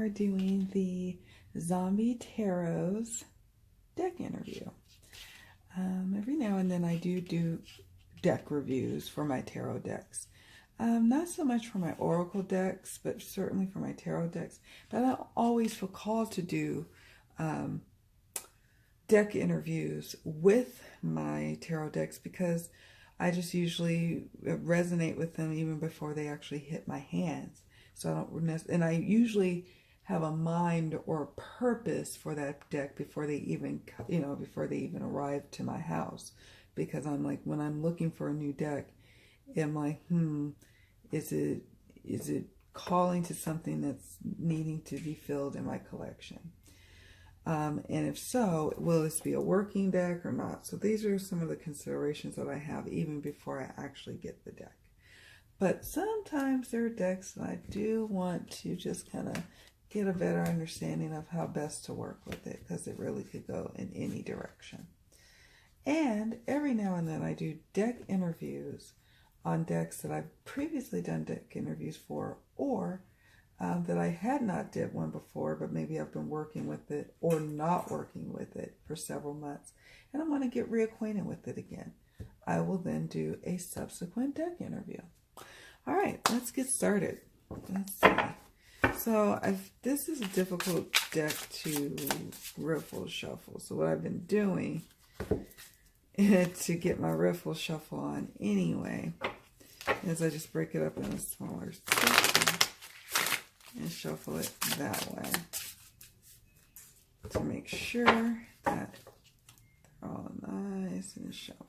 are doing the Zombie Tarot's deck interview. Every now and then I do deck reviews for my tarot decks. Not so much for my oracle decks, but certainly for my tarot decks. But I always feel called to do deck interviews with my tarot decks because I just usually resonate with them even before they actually hit my hands. So I don't, and I usually have a mind or a purpose for that deck before they even, before they even arrive to my house. Because I'm like, when I'm looking for a new deck, I'm like, is it calling to something that's needing to be filled in my collection? And if so, will this be a working deck or not? So these are some of the considerations that I have even before I actually get the deck. But sometimes there are decks that I do want to just kind of get a better understanding of how best to work with it, because it really could go in any direction. And every now and then I do deck interviews on decks that I've previously done deck interviews for, or that I had not did one before, but maybe I've been working with it or not working with it for several months, and I want to get reacquainted with it again. I will then do a subsequent deck interview. All right, let's get started. Let's see. So this is a difficult deck to riffle shuffle. So what I've been doing to get my riffle shuffle on anyway is I just break it up in a smaller section and shuffle it that way to make sure that they're all nice and shuffled.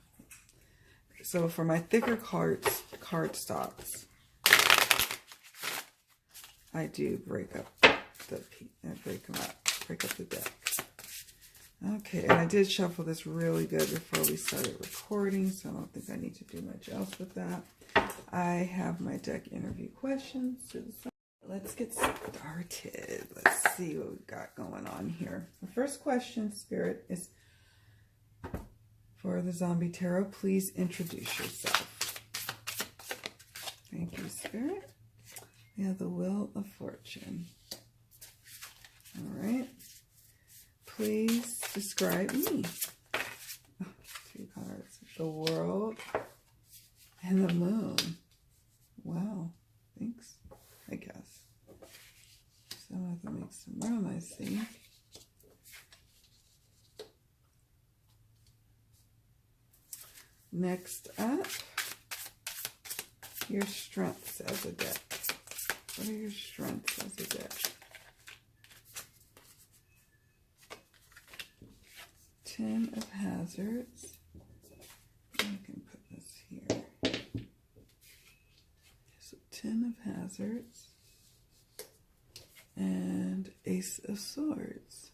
So for my thicker card stocks, I do break up break up the deck. Okay, and I did shuffle this really good before we started recording, so I don't think I need to do much else with that. I have my deck interview questions to the side. Let's get started. Let's see what we've got going on here. The first question, Spirit, is for the Zombie Tarot. Please introduce yourself. Thank you, Spirit. We have the Wheel of Fortune. All right. Please describe me. Oh, 2 cards. The World and the Moon. Wow. Thanks, I guess. So I have to make some room, I see. Next up, your strengths as a deck. What are your strengths as a deck? 10 of Hazards. I can put this here. So 10 of Hazards and Ace of Swords.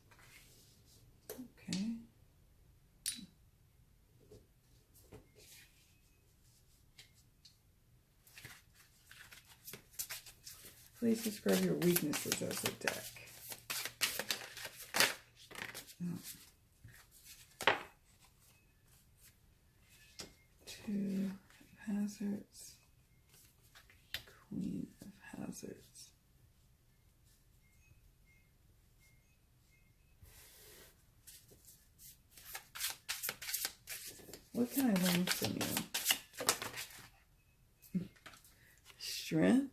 Okay. Please describe your weaknesses as a deck. Oh. 2 of Hazards, Queen of Hazards. What can I learn from you? Strength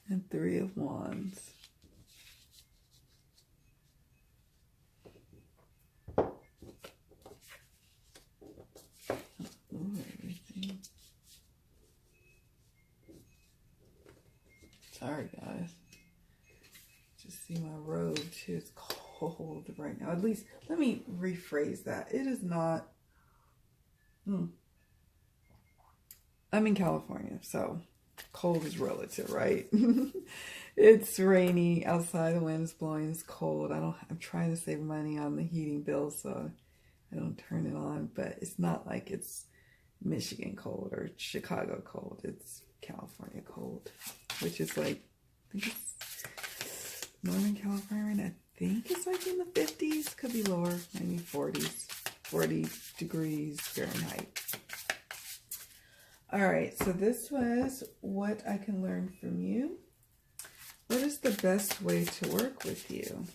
and 3 of Wands. Ooh, everything. Sorry, guys. Just see my robe too. It's cold right now. At least, let me rephrase that. It is not. I'm in California, so cold is relative, right? It's rainy outside, the wind is blowing, it's cold. I'm trying to save money on the heating bill so I don't turn it on, but it's not like it's Michigan cold or Chicago cold. It's California cold, which is like, I think it's Northern California right now. I think it's like in the 50s, could be lower, maybe 40s, 40 degrees Fahrenheit. All right, so this was what I can learn from you. What is the best way to work with you?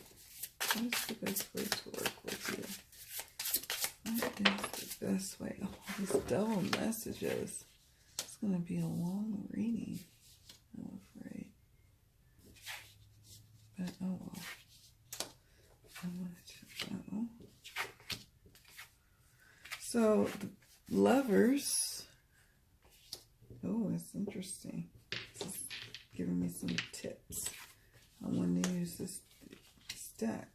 What is the best way to work with you? What is the best way? Oh, these double messages. It's going to be a long reading, I'm afraid. But oh well. I want to know. So, lovers. Oh, it's interesting. This is giving me some tips on when to use this deck.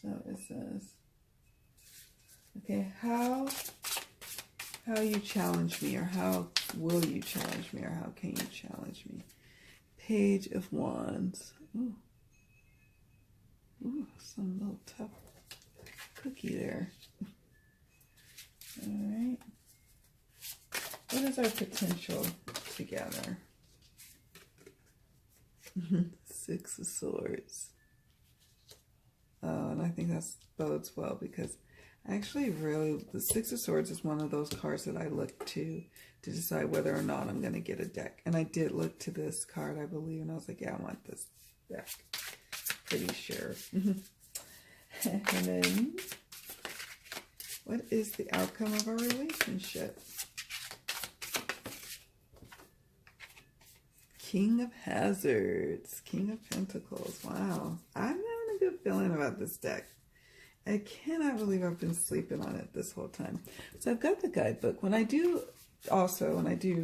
So it says, okay, how you challenge me, or how will you challenge me, or how can you challenge me? Page of Wands. Ooh. Ooh, some little tough cookie there. All right. What is our potential together? Six of Swords. Oh, and I think that bodes well, because actually really the Six of Swords is one of those cards that I look to decide whether or not I'm going to get a deck. And I did look to this card, I believe, and I was like, yeah, I want this deck. Pretty sure. And then, what is the outcome of our relationship? King of Hazards, King of Pentacles. Wow, I'm having a good feeling about this deck. I cannot believe I've been sleeping on it this whole time. So I've got the guidebook. When I do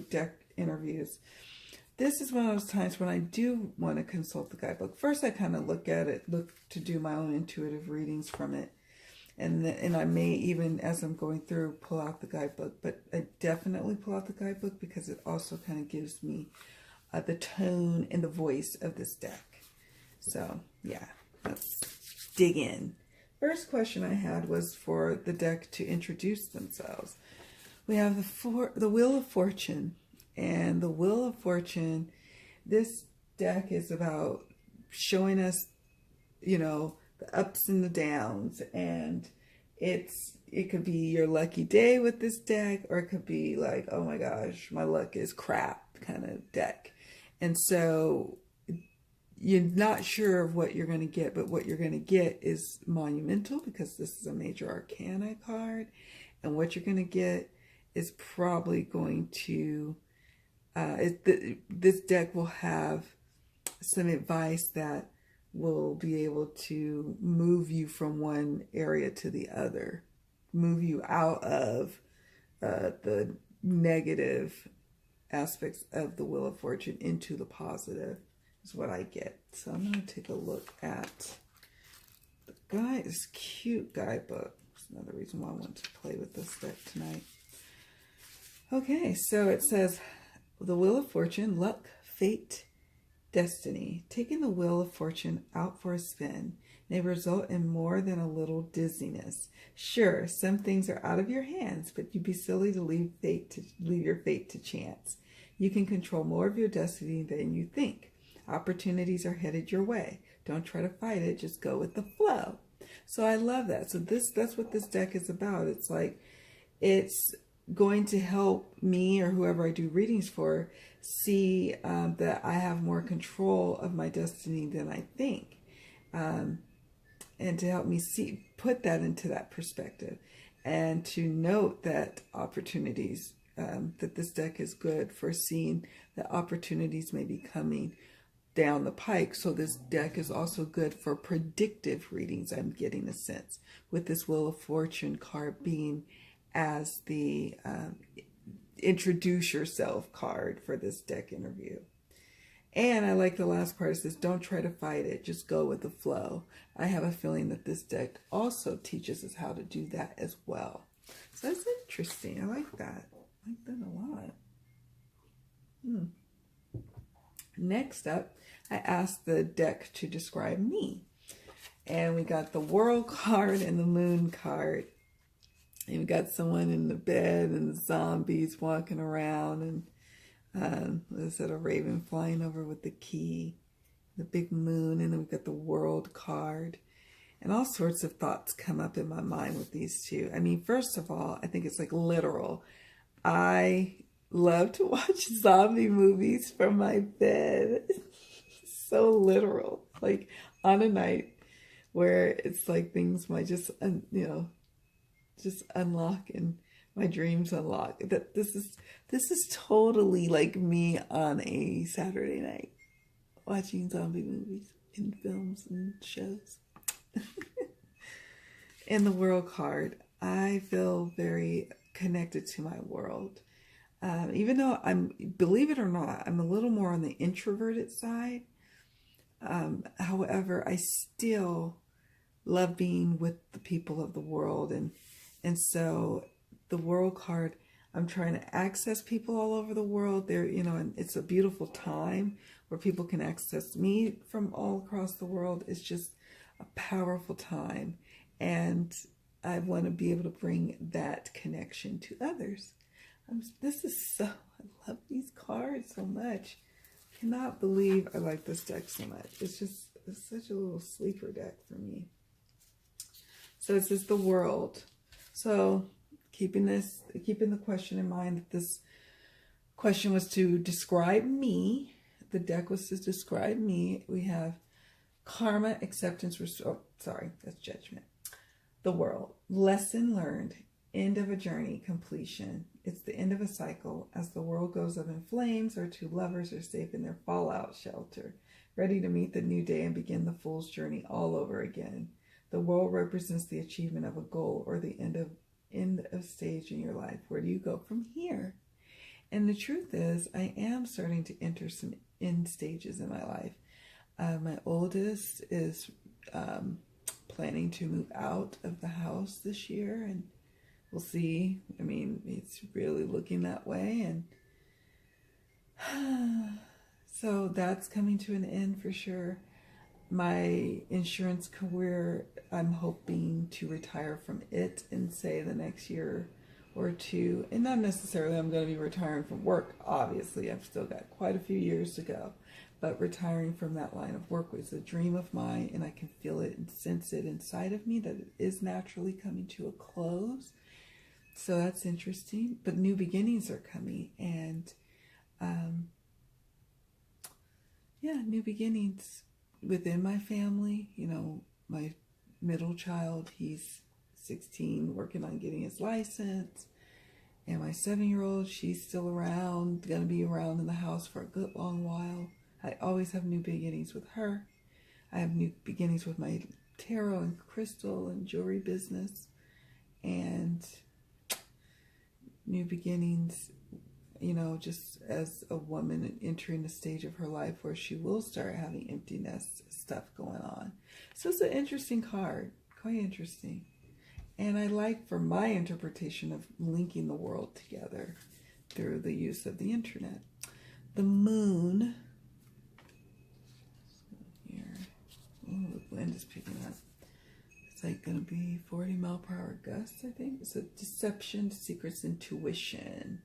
deck interviews, this is one of those times when I do want to consult the guidebook. First, I kind of look at it, look to do my own intuitive readings from it. And I may even, as I'm going through, pull out the guidebook. But I definitely pull out the guidebook because it also kind of gives me the tone and the voice of this deck. So, yeah, let's dig in. First question I had was for the deck to introduce themselves. We have the Wheel of Fortune. And the Wheel of Fortune, this deck is about showing us, you know, the ups and the downs. And it could be your lucky day with this deck, or it could be like, oh my gosh, my luck is crap kind of deck. And so you're not sure of what you're going to get, but what you're going to get is monumental, because this is a major arcana card. And what you're going to get is probably going to, this deck will have some advice that will be able to move you from one area to the other, move you out of the negative aspects of the Wheel of Fortune into the positive, is what I get. So I'm going to take a look at the cute guidebook. That's another reason why I want to play with this deck tonight. Okay, so it says, the Wheel of Fortune, luck, fate, destiny. Taking the Wheel of Fortune out for a spin may result in more than a little dizziness. Sure, some things are out of your hands, but you'd be silly to leave your fate to chance. You can control more of your destiny than you think. Opportunities are headed your way. Don't try to fight it, just go with the flow. So I love that. So that's what this deck is about. It's like, it's going to help me, or whoever I do readings for, see that I have more control of my destiny than I think. And to help me put that into that perspective, and to note that opportunities, that this deck is good for seeing that opportunities may be coming down the pike. So this deck is also good for predictive readings, I'm getting a sense, with this Wheel of Fortune card being as the introduce yourself card for this deck interview. And I like the last part. It says, don't try to fight it, just go with the flow. I have a feeling that this deck also teaches us how to do that as well. So that's interesting. I like that. I like that a lot. Next up, I asked the deck to describe me. And we got the World card and the Moon card. And we got someone in the bed and the zombies walking around, and there's a raven flying over with the key, the big moon, and then we've got the World card. And all sorts of thoughts come up in my mind with these two. I mean, first of all, I think it's like literal. I love to watch zombie movies from my bed. so literal. Like on a night where it's like things might just, just unlock and my dreams unlock. That this is totally like me on a Saturday night watching zombie movies and films and shows. And the world card, I feel very connected to my world. Even though believe it or not, I'm a little more on the introverted side. However, I still love being with the people of the world. And so the world card, I'm trying to access people all over the world. There, and it's a beautiful time where people can access me from all across the world. It's just a powerful time. And I want to be able to bring that connection to others. I love these cards so much. I cannot believe I like this deck so much. It's such a little sleeper deck for me. So it says the world. So keeping the question in mind that this question was to describe me. The deck was to describe me. We have karma, acceptance, that's judgment. The world, lesson learned, end of a journey, completion. It's the end of a cycle. As the world goes up in flames, our two lovers are safe in their fallout shelter, ready to meet the new day and begin the fool's journey all over again. The world represents the achievement of a goal or the end of stage in your life. Where do you go from here? And the truth is, I am starting to enter some end stages in my life. My oldest is planning to move out of the house this year, and we'll see. I mean, it's really looking that way, and so that's coming to an end for sure. My insurance career, I'm hoping to retire from it in, say, the next year or two. And not necessarily I'm going to be retiring from work. Obviously, I've still got quite a few years to go. But retiring from that line of work was a dream of mine, and I can feel it and sense it inside of me that it is naturally coming to a close. So that's interesting. But new beginnings are coming, and new beginnings within my family. My middle child, he's 16, working on getting his license. And my 7-year-old, she's still around, going to be around in the house for a good long while. I always have new beginnings with her. I have new beginnings with my tarot and crystal and jewelry business. And new beginnings, just as a woman entering the stage of her life where she will start having empty nest stuff going on. So it's an interesting card, quite interesting. And I like, for my interpretation, of linking the world together through the use of the internet. The moon. The wind is picking up. It's like going to be 40-mile-per-hour gusts, I think. It's a deception, secrets, intuition.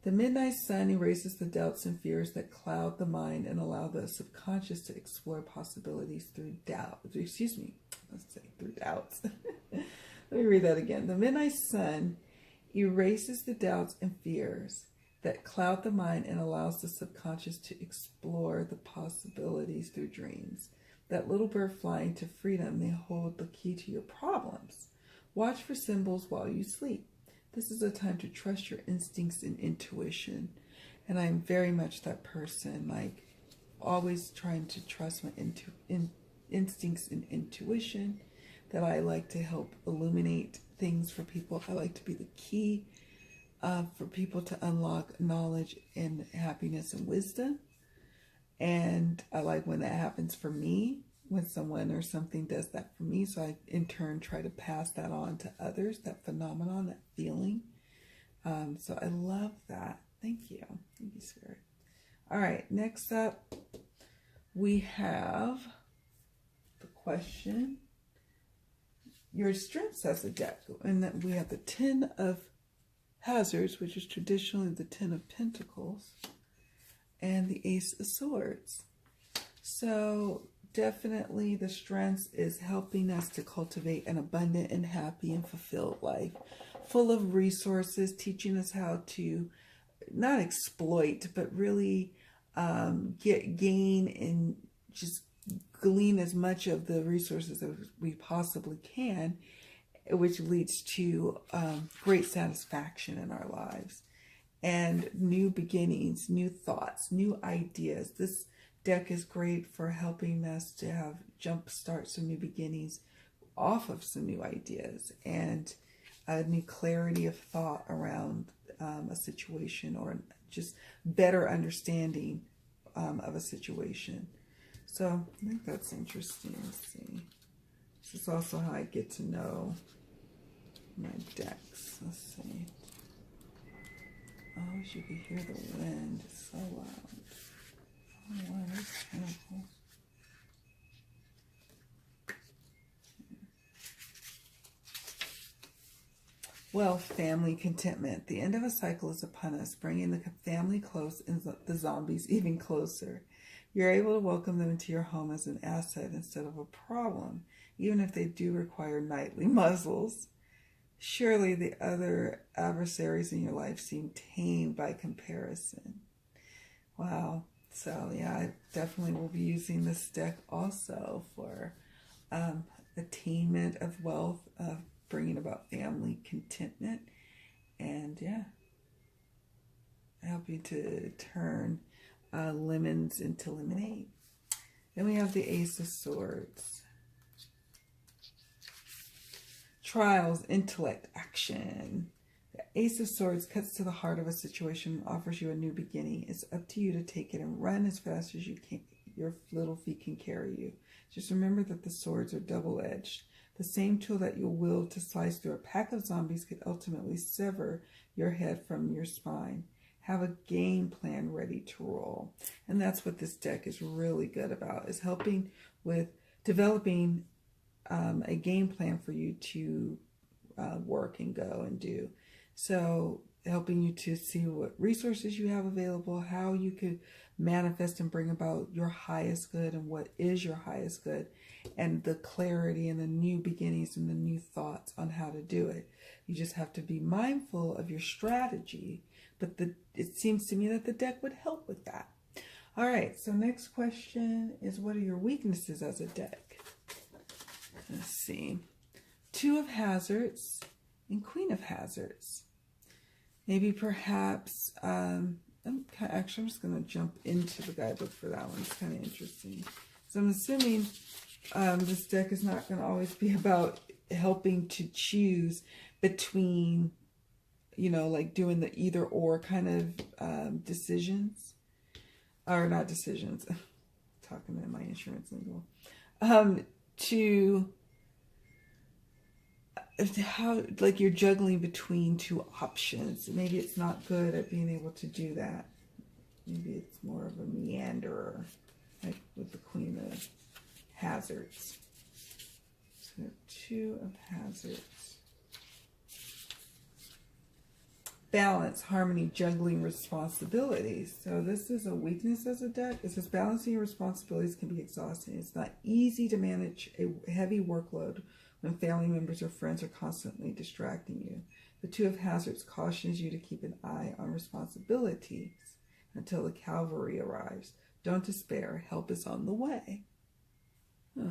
The midnight sun erases the doubts and fears that cloud the mind and allow the subconscious to explore possibilities through doubt. Excuse me. Let's say through doubts. Let me read that again. The midnight sun erases the doubts and fears that cloud the mind and allows the subconscious to explore the possibilities through dreams. That little bird flying to freedom may hold the key to your problems. Watch for symbols while you sleep. This is a time to trust your instincts and intuition. And I am very much that person, like always trying to trust my instincts and intuition, that I like to help illuminate things for people. I like to be the key for people to unlock knowledge and happiness and wisdom. And I like when that happens for me, when someone or something does that for me. So I, in turn, try to pass that on to others, that phenomenon, that feeling. So I love that. Thank you. Thank you, Spirit. All right, next up, we have the question. Your strengths as a deck. And then we have the 10 of Hazards, which is traditionally the 10 of Pentacles, and the Ace of Swords. So definitely the strengths is helping us to cultivate an abundant and happy and fulfilled life, full of resources, teaching us how to not exploit, but really gain and just glean as much of the resources as we possibly can, which leads to great satisfaction in our lives and new beginnings, new thoughts, new ideas. This deck is great for helping us to have jumpstart some new beginnings off of some new ideas and a new clarity of thought around a situation, or just better understanding of a situation. So I think that's interesting. Let's see. This is also how I get to know my decks. Let's see. I wish you could hear the wind. It's so loud. Oh, wow, that's beautiful. Well, family contentment. The end of a cycle is upon us, bringing the family close and the zombies even closer. You're able to welcome them into your home as an asset instead of a problem, even if they do require nightly muzzles. Surely the other adversaries in your life seem tame by comparison. Wow. So, yeah, I definitely will be using this deck also for attainment of wealth, bringing about family contentment, and yeah, helping to turn lemons into lemonade. Then we have the Ace of Swords. Trials, intellect, action. The Ace of Swords cuts to the heart of a situation and offers you a new beginning. It's up to you to take it and run as fast as you can. Your little feet can carry you. Just remember that the swords are double-edged. The same tool that you'll wield to slice through a pack of zombies could ultimately sever your head from your spine. Have a game plan ready to roll. And that's what this deck is really good about, is helping with developing a game plan for you to work and go and do. So helping you to see what resources you have available, how you could manifest and bring about your highest good and what is your highest good, and the clarity and the new beginnings and the new thoughts on how to do it. You just have to be mindful of your strategy, but it seems to me that the deck would help with that. All right, so next question is, what are your weaknesses as a deck? Let's see. Two of Hazards and Queen of Hazards. Maybe perhaps, I'm just going to jump into the guidebook for that one. It's kind of interesting. So I'm assuming this deck is not going to always be about helping to choose between, you know, like doing the either or kind of decisions. Or not decisions. Talking in my insurance lingo. To how, like, you're juggling between two options. Maybe it's not good at being able to do that. Maybe it's more of a meanderer, like with the Queen of Hazards. So Two of Hazards. Balance, harmony, juggling responsibilities. So this is a weakness as a deck. It says balancing your responsibilities can be exhausting. It's not easy to manage a heavy workload when family members or friends are constantly distracting you. The Two of Hazards cautions you to keep an eye on responsibilities until the cavalry arrives. Don't despair. Help is on the way. Huh.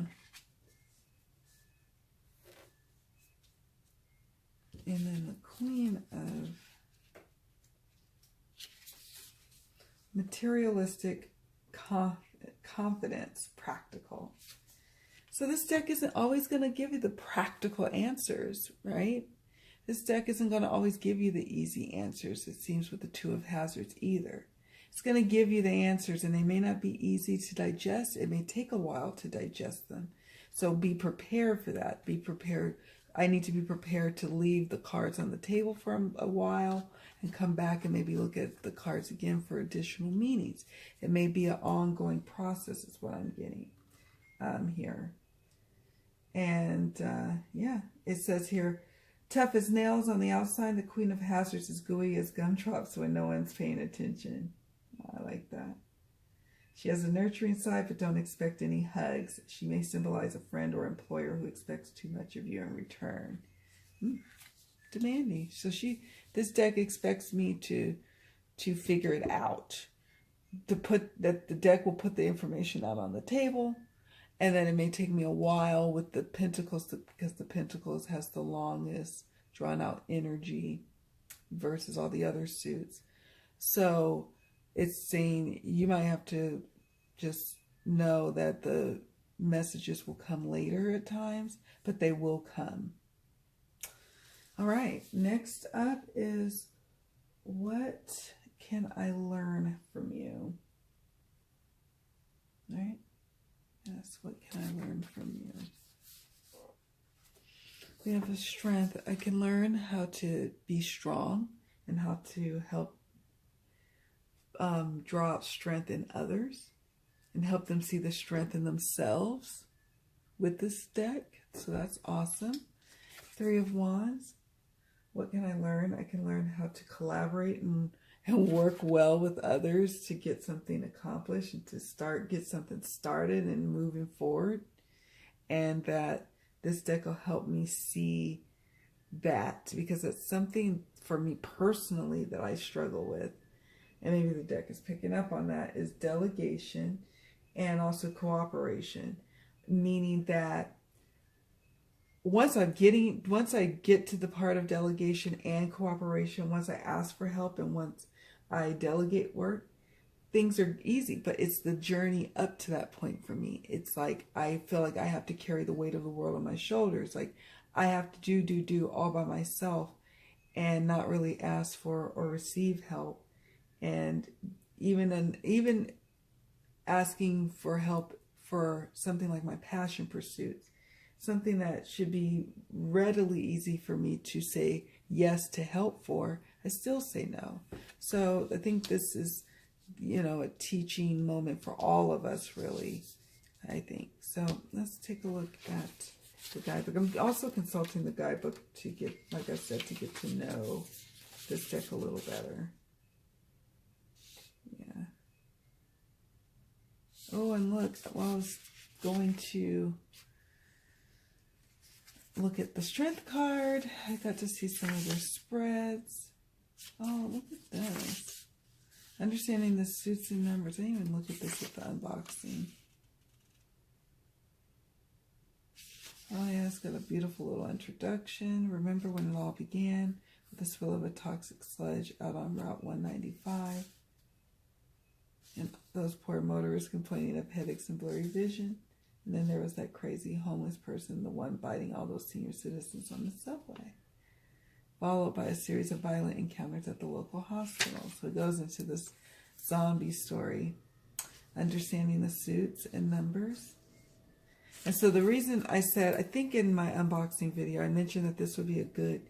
And then the Queen of Materialistic Confidence, practical. So this deck isn't always going to give you the practical answers, right? This deck isn't going to always give you the easy answers, it seems, with the Two of Hazards either. It's going to give you the answers, and they may not be easy to digest. It may take a while to digest them. So be prepared for that. Be prepared. I need to be prepared to leave the cards on the table for a while and come back and maybe look at the cards again for additional meanings. It may be an ongoing process is what I'm getting here. And yeah, it says here, tough as nails on the outside, the Queen of Hazards is gooey as gumdrops when no one's paying attention. I like that. She has a nurturing side, but don't expect any hugs. She may symbolize a friend or employer who expects too much of you in return. Demanding. So this deck expects me to figure it out. that the deck will put the information out on the table, and then it may take me a while with the Pentacles because the Pentacles has the longest drawn out energy versus all the other suits. So it's saying you might have to just know that the messages will come later at times, but they will come. All right, next up is, what can I learn from you? All right, yes, what can I learn from you? We have a strength. I can learn how to be strong and how to help draw out strength in others and help them see the strength in themselves with this deck. So that's awesome. Three of Wands. What can I learn? I can learn how to collaborate and work well with others to get something accomplished and to get something started and moving forward. And that this deck will help me see that, because it's something for me personally that I struggle with. And maybe the deck is picking up on that, is delegation and also cooperation. Meaning that once I get to the part of delegation and cooperation, once I ask for help and once I delegate work, things are easy, but it's the journey up to that point for me. It's like I feel like I have to carry the weight of the world on my shoulders. Like I have to do all by myself and not really ask for or receive help. And even asking for help for something like my passion pursuits, something that should be readily easy for me to say yes to help for, I still say no. So I think this is, a teaching moment for all of us, really, I think. So let's take a look at the guidebook. I'm also consulting the guidebook to get, like I said, to get to know this deck a little better. Yeah. Oh, and look, while I was going to look at the strength card, I got to see some of their spreads. Oh, look at this. Understanding the suits and numbers. I didn't even look at this at the unboxing. Oh yeah, it's got a beautiful little introduction. Remember when it all began with the spill of a toxic sludge out on Route 195. And those poor motorists complaining of headaches and blurry vision. And then there was that crazy homeless person, the one biting all those senior citizens on the subway. Followed by a series of violent encounters at the local hospital. So it goes into this zombie story, understanding the suits and numbers. And so the reason I said, I think in my unboxing video, I mentioned that this would be a good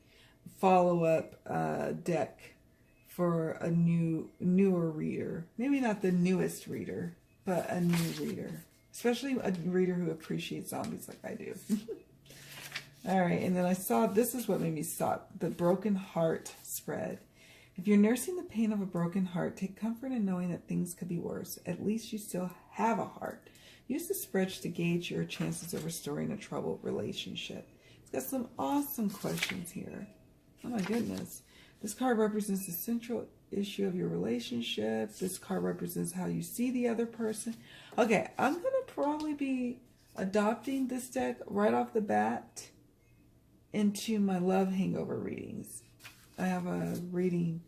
follow-up deck for a newer reader. Maybe not the newest reader, but a new reader. Especially a reader who appreciates zombies like I do. All right, and then I saw, this is what made me stop, the broken heart spread. If you're nursing the pain of a broken heart, take comfort in knowing that things could be worse. At least you still have a heart. Use the spread to gauge your chances of restoring a troubled relationship. It's got some awesome questions here. Oh my goodness. This card represents the central issue of your relationship. This card represents how you see the other person. Okay, I'm going to probably be adopting this deck right off the bat into my love hangover readings. I have a reading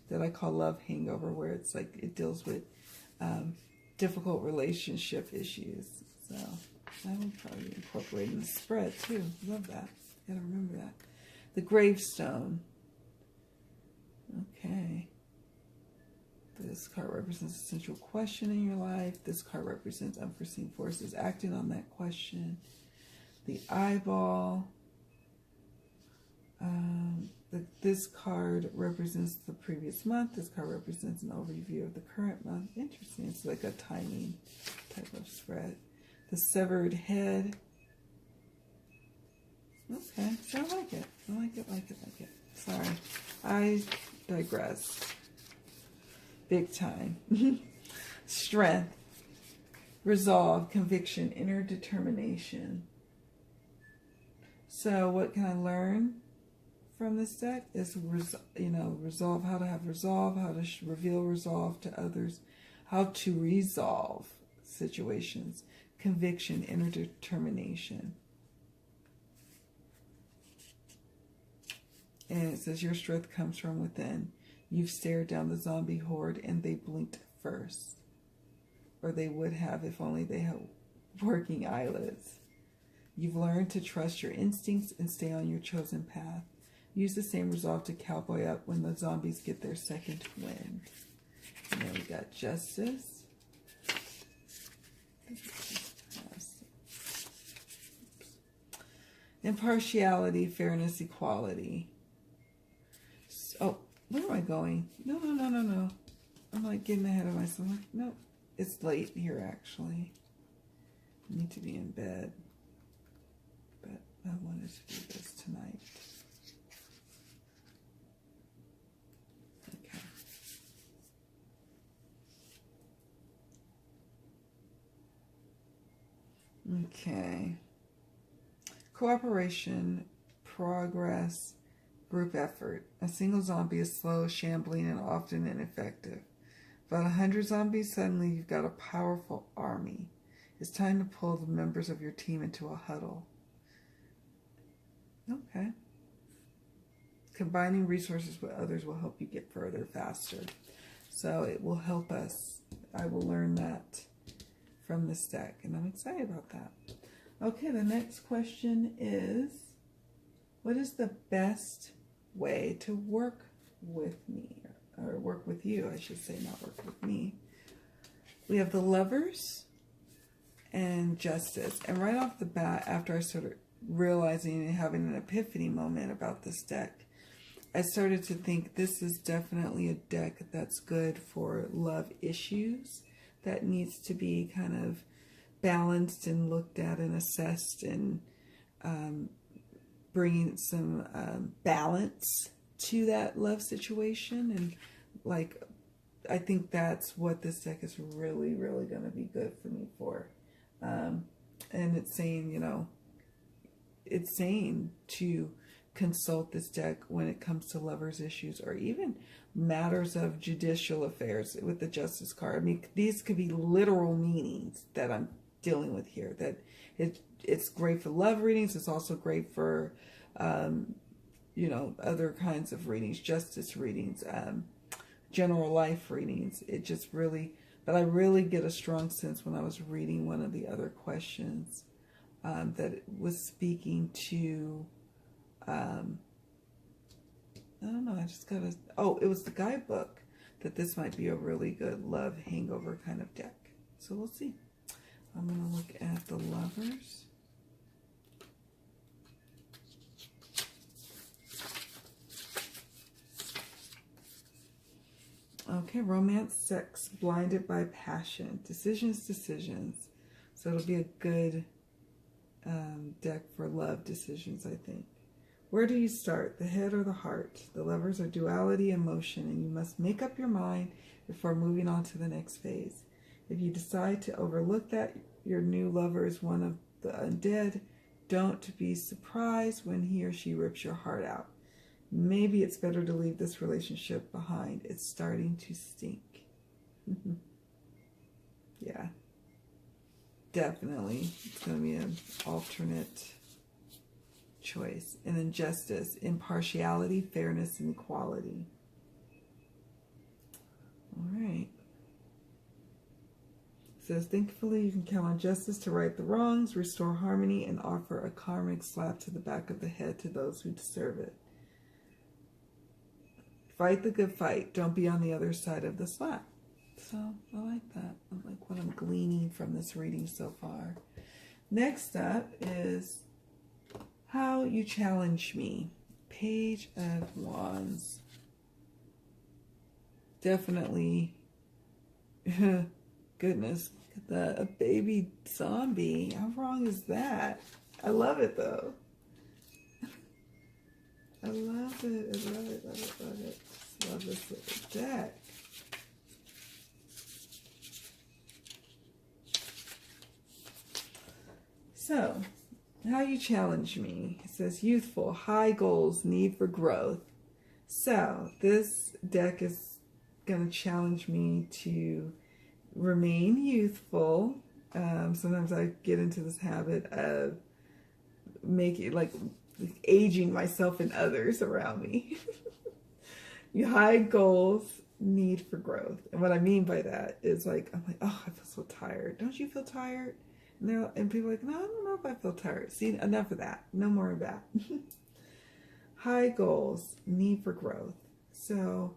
that I call Love Hangover, where it's like it deals with difficult relationship issues. So I will probably incorporate in the spread too. Love that. Gotta remember that. The gravestone. Okay. This card represents a central question in your life. This card represents unforeseen forces acting on that question. The eyeball. This card represents the previous month. This card represents an overview of the current month. Interesting. It's like a timing type of spread. The severed head. Okay, so I like it. I like it. Sorry, I digress. Big time. Strength, resolve, conviction, inner determination. So what can I learn from this deck is, resolve, how to have resolve, how to reveal resolve to others, how to resolve situations, conviction, inner determination. And it says your strength comes from within. You've stared down the zombie horde and they blinked first. Or they would have if only they had working eyelids. You've learned to trust your instincts and stay on your chosen path. Use the same resolve to cowboy up when the zombies get their second wind. And then we got justice. Impartiality, fairness, equality. Oh, where am I going? No. I'm like getting ahead of myself. Like, no, it's late here actually. I need to be in bed. But I wanted to do this tonight. Okay. Cooperation, progress, group effort. A single zombie is slow, shambling, and often ineffective. About 100 zombies, suddenly you've got a powerful army. It's time to pull the members of your team into a huddle. Okay. Combining resources with others will help you get further faster. So it will help us. I will learn that from this deck, and I'm excited about that. Okay, the next question is, what is the best way to work with me? Or work with you, I should say, not work with me. We have the Lovers and Justice. And right off the bat, after I started realizing and having an epiphany moment about this deck, I started to think this is definitely a deck that's good for love issues that needs to be kind of balanced and looked at and assessed, and bringing some balance to that love situation. And like, I think that's what this deck is really going to be good for me for. And it's saying, you know, it's saying to consult this deck when it comes to lovers issues or even matters of judicial affairs with the Justice card. I mean, these could be literal meanings that I'm dealing with here. That it's great for love readings. It's also great for, you know, other kinds of readings, justice readings, general life readings. It just really, but I really get a strong sense when I was reading one of the other questions that it was speaking to, I don't know, I just got to, oh, it was the guidebook, that this might be a really good love hangover kind of deck. So we'll see. I'm going to look at the Lovers. Okay, romance, sex, blinded by passion, decisions. So it'll be a good deck for love decisions, I think. Where do you start, the head or the heart? The Lovers are duality, emotion, and you must make up your mind before moving on to the next phase. If you decide to overlook that your new lover is one of the undead, don't be surprised when he or she rips your heart out. Maybe it's better to leave this relationship behind. It's starting to stink. Yeah, definitely. It's going to be an alternate choice. And then Justice, impartiality, fairness, and equality. All right. It says, thankfully, you can count on justice to right the wrongs, restore harmony, and offer a karmic slap to the back of the head to those who deserve it. Fight the good fight. Don't be on the other side of the slap. So I like that. I like what I'm gleaning from this reading so far. Next up is how you challenge me. Page of Wands. Definitely, goodness, a baby zombie. How wrong is that? I love it though. I love it. I love it. Love it. Love it. Just love this little deck. So, how you challenge me. It says youthful, high goals, need for growth. So, this deck is going to challenge me to remain youthful. Sometimes I get into this habit of making, like, aging myself and others around me. High goals, need for growth. And what I mean by that is, like, I'm like, oh, I feel so tired. Don't you feel tired? And people are like, no, I don't know if I feel tired. See, enough of that. No more of that. High goals, need for growth. So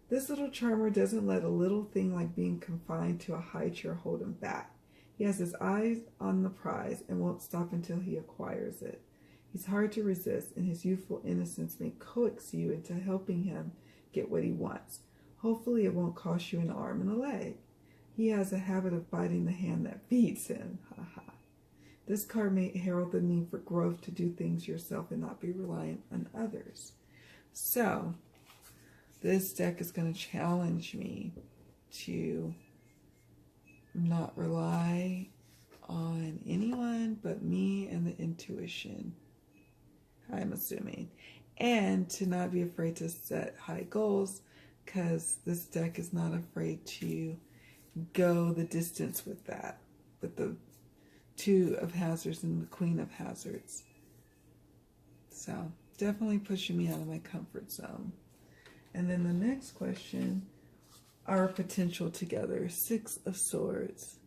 this little charmer doesn't let a little thing like being confined to a high chair hold him back. He has his eyes on the prize and won't stop until he acquires it. He's hard to resist, and his youthful innocence may coax you into helping him get what he wants. Hopefully it won't cost you an arm and a leg. He has a habit of biting the hand that feeds him. Ha ha. This card may herald the need for growth to do things yourself and not be reliant on others. So, this deck is going to challenge me to not rely on anyone but me and the intuition, I'm assuming. And to not be afraid to set high goals, because this deck is not afraid to go the distance with that, with the Two of Hazards and the Queen of Hazards. So definitely pushing me out of my comfort zone. And then the next question, our potential together. Six of Swords.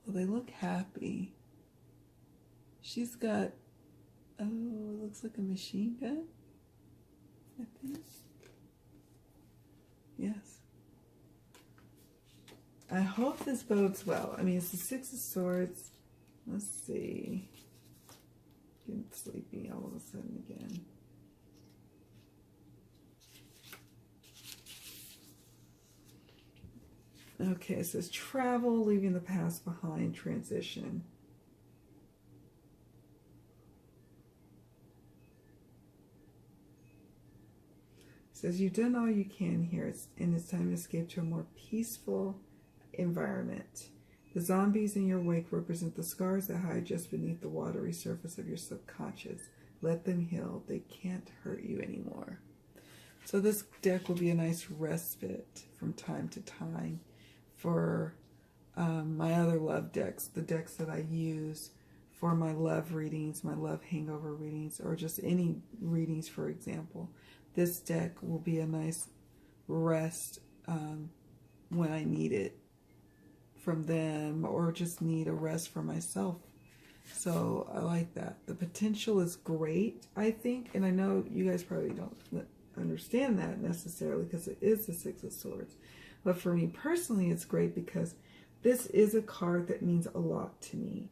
Well, they look happy. She's got, oh, it looks like a machine gun, I think. Yes. I hope this bodes well. I mean, it's the Six of Swords. Let's see. Getting sleepy all of a sudden again. Okay, it says travel, leaving the past behind, transition. It says you've done all you can here, and it's time to escape to a more peaceful environment. The zombies in your wake represent the scars that hide just beneath the watery surface of your subconscious. Let them heal. They can't hurt you anymore. So this deck will be a nice respite from time to time for my other love decks, the decks that I use for my love readings, my love hangover readings, or just any readings, for example. This deck will be a nice rest when I need it from them, or just need a rest for myself. So I like that. The potential is great, I think, and I know you guys probably don't understand that necessarily because it is the Six of Swords. But for me personally, it's great because this is a card that means a lot to me.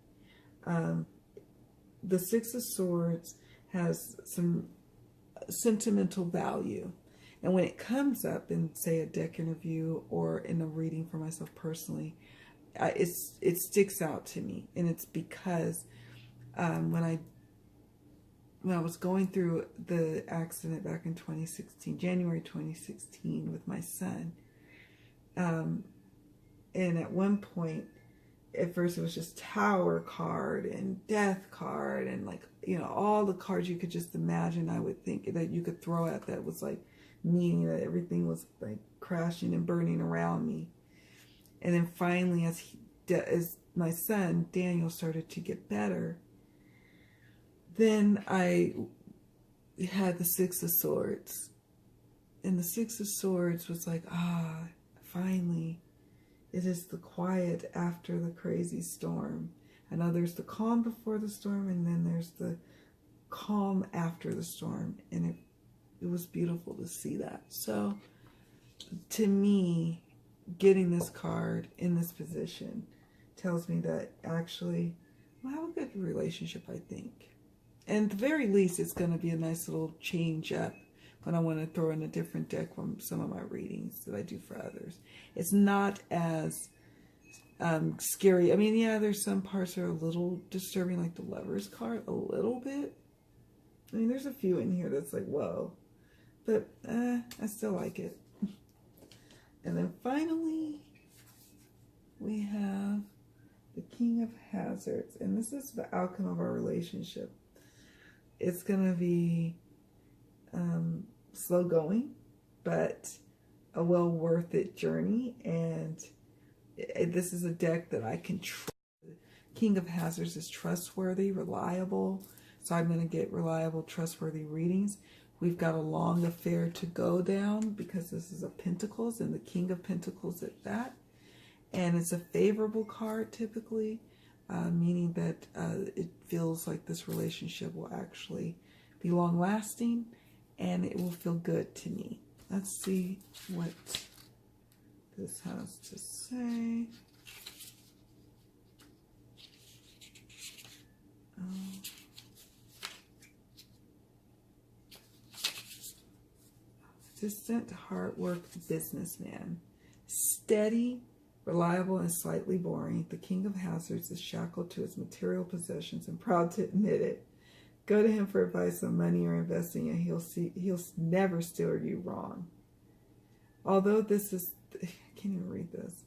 The Six of Swords has some sentimental value. And when it comes up in, say, a deck interview or in a reading for myself personally, it sticks out to me. And it's because when I was going through the accident back in 2016, January 2016 with my son, and at one point, at first it was just Tower card and Death card and, like, you know, all the cards you could just imagine, I would think, that you could throw at that was like meaning that everything was like crashing and burning around me. And then finally, as my son Daniel started to get better, then I had the Six of Swords. And the Six of Swords was like, finally, it is the quiet after the crazy storm. I know there's the calm before the storm, and then there's the calm after the storm. And it was beautiful to see that. So, to me, getting this card in this position tells me that actually we'll have a good relationship, I think. And at the very least, it's going to be a nice little change up when I want to throw in a different deck from some of my readings that I do for others. It's not as scary. I mean, yeah, there's some parts that are a little disturbing, like the Lover's card, a little bit. I mean, there's a few in here that's like, whoa. But I still like it. And then finally, we have the King of Hazards. And this is the outcome of our relationship. It's going to be slow going, but a well worth it journey, and this is a deck that I can trust. King of Hazards is trustworthy, reliable, so I'm going to get reliable, trustworthy readings. We've got a long affair to go down because this is a Pentacles and the King of Pentacles at that. And it's a favorable card typically, meaning that it feels like this relationship will actually be long-lasting and it will feel good to me. Let's see what this has to say. Distant, hard work businessman. Steady, reliable, and slightly boring. The King of Hazards is shackled to his material possessions and proud to admit it. Go to him for advice on money or investing, and he'll never steer you wrong. Although this is, I can't even read this.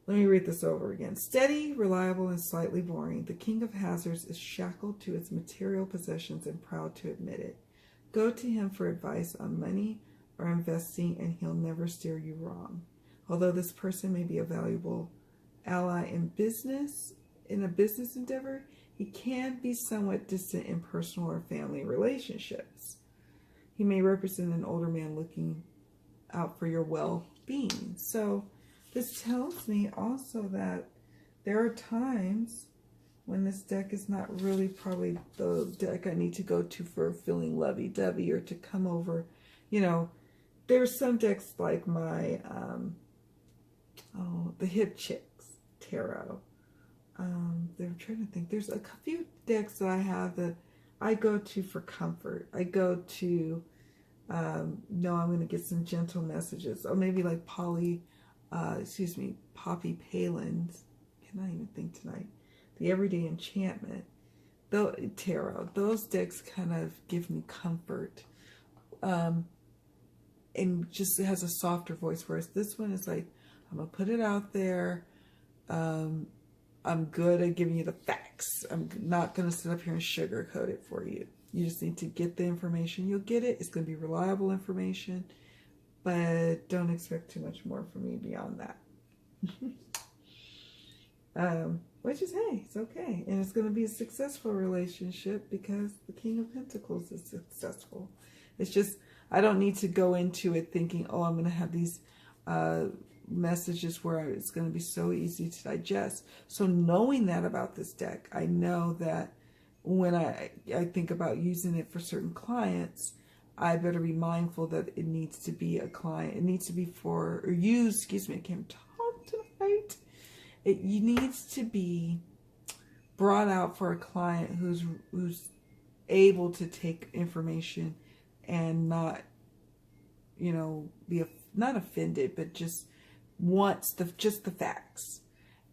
Let me read this over again. Steady, reliable, and slightly boring. The King of Hazards is shackled to its material possessions and proud to admit it. Go to him for advice on money or investing, and he'll never steer you wrong. Although this person may be a valuable ally in a business endeavor, he can be somewhat distant in personal or family relationships. He may represent an older man looking out for your well-being. So this tells me also that there are times when this deck is not really probably the deck I need to go to for feeling lovey-dovey or to come over. You know, there's some decks like my, the Hip Chicks Tarot. They're trying to think. There's a few decks that I have that I go to for comfort. I go to, no, I'm going to get some gentle messages. Or maybe like Poppy Palin's, cannot even think tonight. The Everyday Enchantment, Tarot. Those decks kind of give me comfort. And just it has a softer voice, whereas this one is like, I'm going to put it out there. I'm good at giving you the facts. I'm not going to sit up here and sugarcoat it for you. You just need to get the information. You'll get it. It's going to be reliable information, but don't expect too much more from me beyond that. Which is, hey, it's okay. And it's going to be a successful relationship because the King of Pentacles is successful. It's just, I don't need to go into it thinking, oh, I'm going to have these messages where it's going to be so easy to digest. So knowing that about this deck, I know that when I think about using it for certain clients, I better be mindful that it needs to be a client. It needs to be for, or use, excuse me, I can't talk tonight. It needs to be brought out for a client who's able to take information and not, you know, be not offended, but just wants just the facts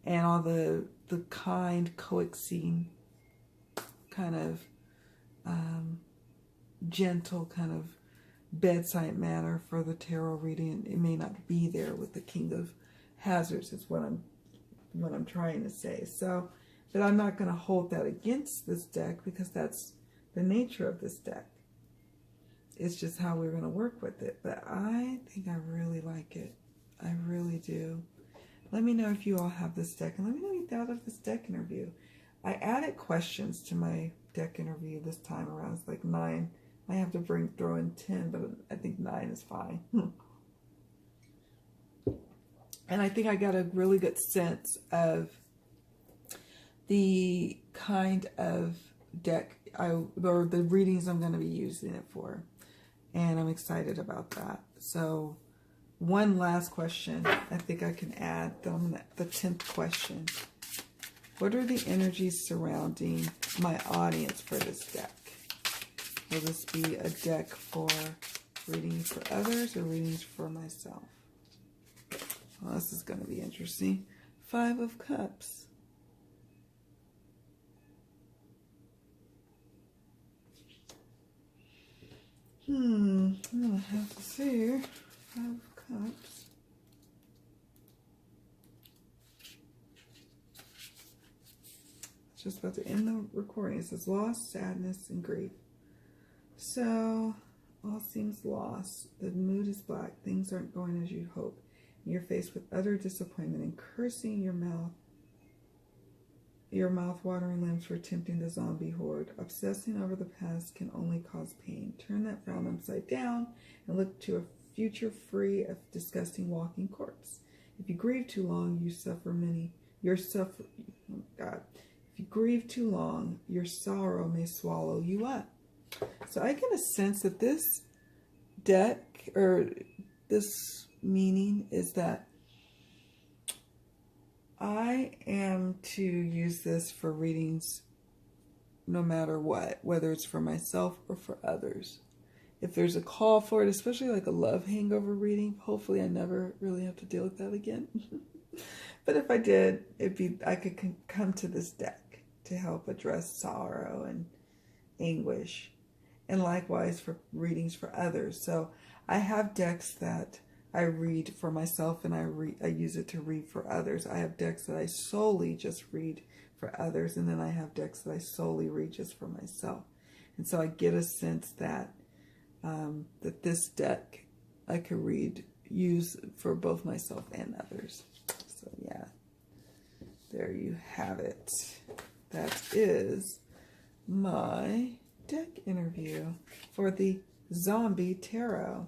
and all the kind, coaxing, kind of gentle kind of bedside manner for the tarot reading. It may not be there with the King of Hazards, is what I'm trying to say. So, but I'm not going to hold that against this deck because that's the nature of this deck. It's just how we're going to work with it. But I think I really like it. I really do. Let me know if you all have this deck, and let me know what you thought of this deck interview. I added questions to my deck interview this time around. It's like 9. I have to throw in 10, but I think 9 is fine. And I think I got a really good sense of the kind of deck or the readings I'm going to be using it for. And I'm excited about that. So one last question I think I can add, the 10th question. What are the energies surrounding my audience for this deck? Will this be a deck for readings for others or readings for myself? Well, this is going to be interesting. 5 of Cups. I'm going to have to see. 5 of Cups. Just about to end the recording. It says loss, sadness, and grief. So, All seems lost. The mood is black. Things aren't going as you hope. You're faced with utter disappointment and cursing your mouth-watering limbs for tempting the zombie horde. Obsessing over the past can only cause pain. Turn that frown upside down and look to a future free of disgusting walking corpse. If you grieve too long, If you grieve too long, your sorrow may swallow you up. So I get a sense that this deck, or this meaning, is that I am to use this for readings no matter what, whether it's for myself or for others. If there's a call for it, especially like a love hangover reading, hopefully I never really have to deal with that again. But if I did, I could come to this deck to help address sorrow and anguish, and likewise for readings for others. So I have decks that I read for myself, and I use it to read for others. I have decks that I solely just read for others, and then I have decks that I solely read just for myself. And so I get a sense that that this deck I could use for both myself and others. So yeah, there you have it. That is my deck interview for the Zombie Tarot.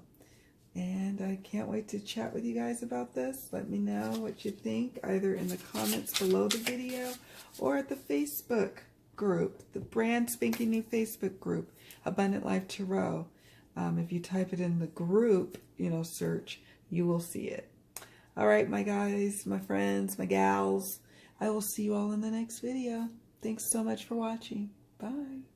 And I can't wait to chat with you guys about this. Let me know what you think, either in the comments below the video or at the Facebook group, the brand spanking new Facebook group, Abundant Life Tarot. If you type it in the group, search, you will see it. All right, my guys, my friends, my gals, I will see you all in the next video. Thanks so much for watching. Bye.